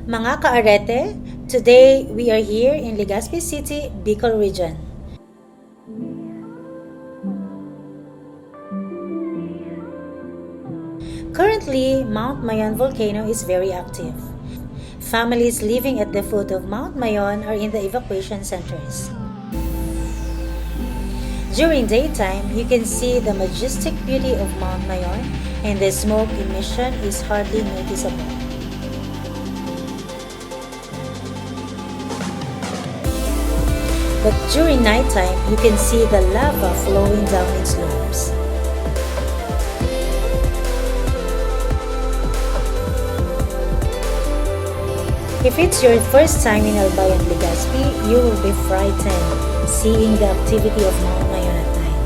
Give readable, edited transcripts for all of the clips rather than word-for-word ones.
Mga kaarete, today we are here in Legazpi City, Bicol region. Currently, Mount Mayon Volcano is very active. Families living at the foot of Mount Mayon are in the evacuation centers. During daytime, you can see the majestic beauty of Mount Mayon and the smoke emission is hardly noticeable. But during nighttime, you can see the lava flowing down its slopes. If it's your first time in Albayan, Legazpi, you will be frightened seeing the activity of Mount Mayon at night.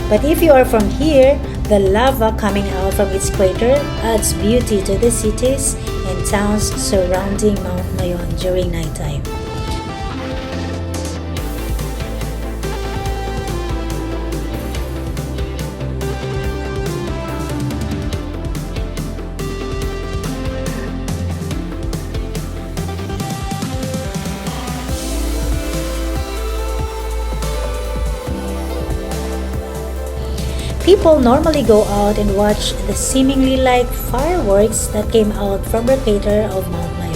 But if you are from here, the lava coming out from its crater adds beauty to the cities and towns surrounding Mount Mayon during nighttime. People normally go out and watch the seemingly like fireworks that came out from the crater of Mount Mayon.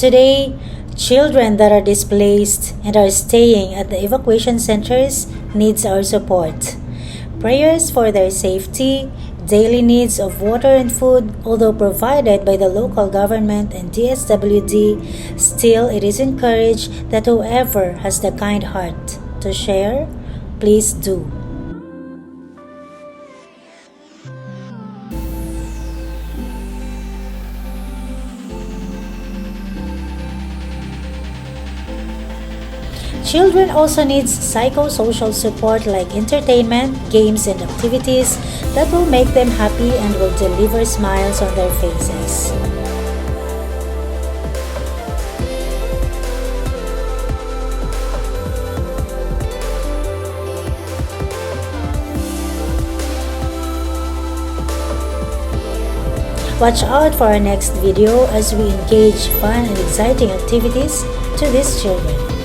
Today, children that are displaced and are staying at the evacuation centers needs our support. Prayers for their safety, daily needs of water and food, although provided by the local government and DSWD, still it is encouraged that whoever has the kind heart to share, please do. Children also need psychosocial support like entertainment, games, and activities that will make them happy and will deliver smiles on their faces. Watch out for our next video as we engage fun and exciting activities to these children.